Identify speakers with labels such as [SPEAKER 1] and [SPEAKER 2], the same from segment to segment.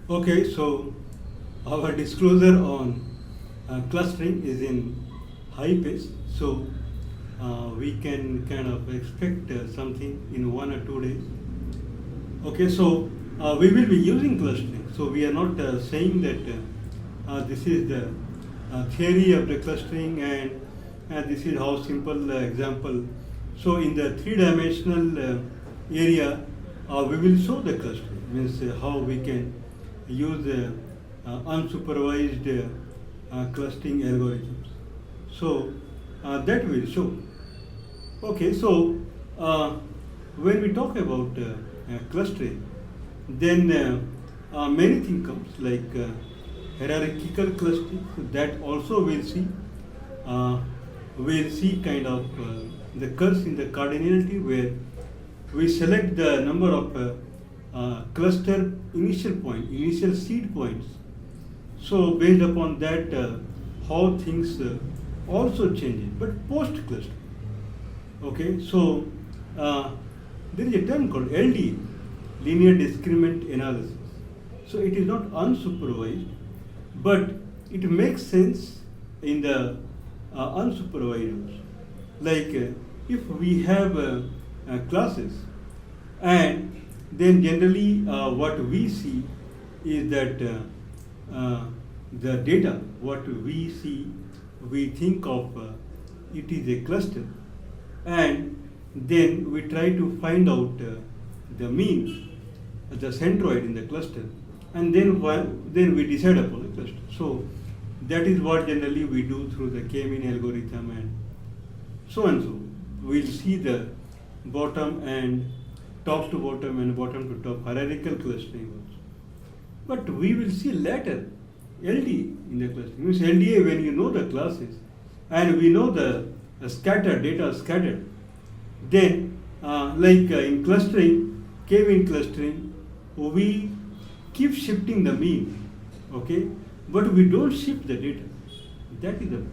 [SPEAKER 1] Okay, so our disclosure on clustering is in high pace, so we can kind of expect something in 1 or 2 days. Okay, so we will be using clustering, so we are not saying that this is the theory of the clustering and this is how simple example. So in the three-dimensional area, we will show the clustering, means how we can use unsupervised clustering algorithms. So that will show. Okay, so when we talk about clustering, then many things comes like hierarchical clustering. So that also we'll see kind of the curse in the cardinality where we select the number of cluster initial point, initial seed points. So based upon that, how things also changes, but post cluster. Okay, so there is a term called LDA, linear discriminant analysis. So it is not unsupervised, but it makes sense in the unsupervised. Like if we have classes, and then generally what we see is that the data, what we see, we think of it is a cluster, and then we try to find out the mean, the centroid in the cluster, and then we decide upon the cluster. So that is what generally we do through the k-mean algorithm and so and so. We'll see the bottom and top to bottom and bottom to top hierarchical clustering also. But we will see later LDA in the clustering. Means LDA when you know the classes and we know the scattered data scattered, then in clustering, k-mean clustering, we keep shifting the mean, okay, but we don't shift the data. That is the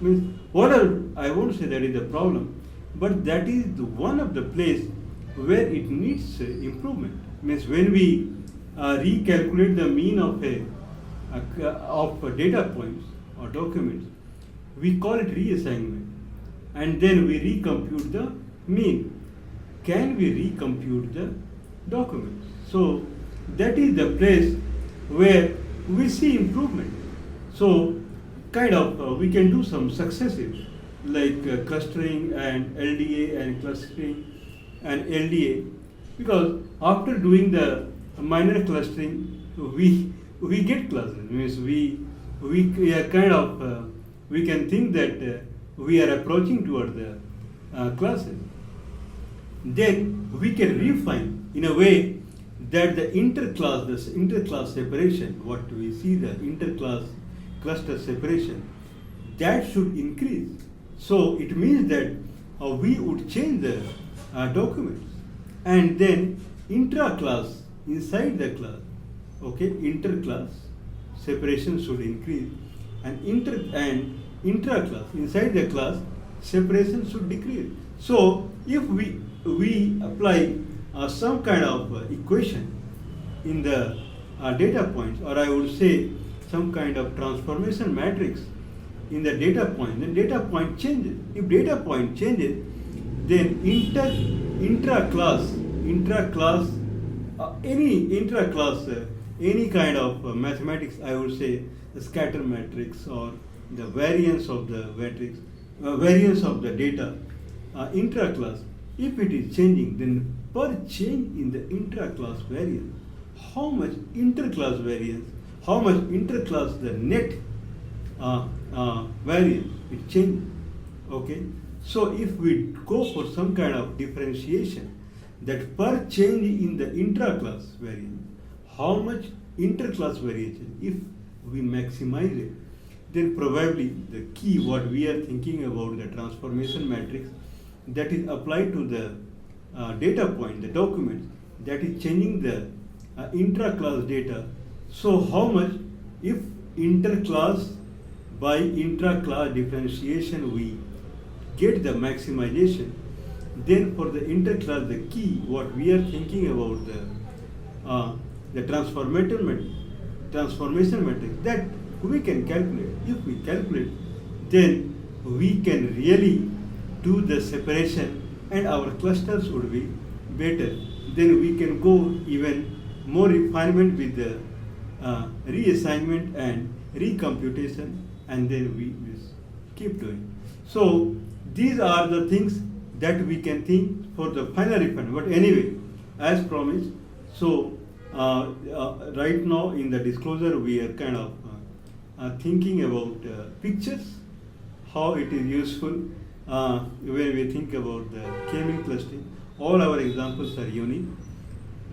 [SPEAKER 1] means whatever, I won't say that is the problem, but that is one of the place where it needs improvement. Means when we recalculate the mean of data points or documents, we call it reassignment, and then we recompute the mean. Can we recompute the documents? So that is the place where we see improvement. So kind of we can do some successive like clustering and LDA and clustering and LDA, because after doing the minor clustering we get clustering. Means we are kind of we can think that we are approaching toward the classes. Then we can refine in a way that the interclass separation, what we see the interclass cluster separation, that should increase. So it means that we would change the documents, and then intra-class inside the class, okay, interclass separation should increase, and intra-class inside the class separation should decrease. So if we apply some kind of equation in the data points, or I would say some kind of transformation matrix in the data point, then data point changes. If data point changes, then intra-class, any kind of mathematics, I would say the scatter matrix or the variance of the matrix, variance of the data, intra-class, if it is changing, then per change in the intra-class variance, how much inter-class variance, how much inter-class the net variance, it changes. Okay, so if we go for some kind of differentiation, that per change in the intra-class variance, how much inter-class variation, if we maximize it, then probably the key what we are thinking about the transformation matrix that is applied to the data point, the documents, that is changing the intra-class data. So how much, if inter-class by intra-class differentiation we get the maximization, then for the inter-class the key what we are thinking about the transformational transformation matrix that we can calculate. If we calculate, then we can really do the separation and our clusters would be better. Then we can go even more refinement with the reassignment and recomputation, and then we will keep doing. So these are the things that we can think for the final refinement. But anyway, as promised, so right now in the disclosure we are kind of thinking about pictures, how it is useful when we think about the K-mean clustering. All our examples are unique,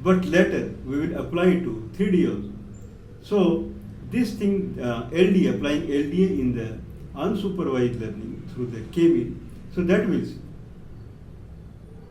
[SPEAKER 1] but later we will apply it to 3D also. So this thing, LDA, applying LDA in the unsupervised learning through the K-mean, so that will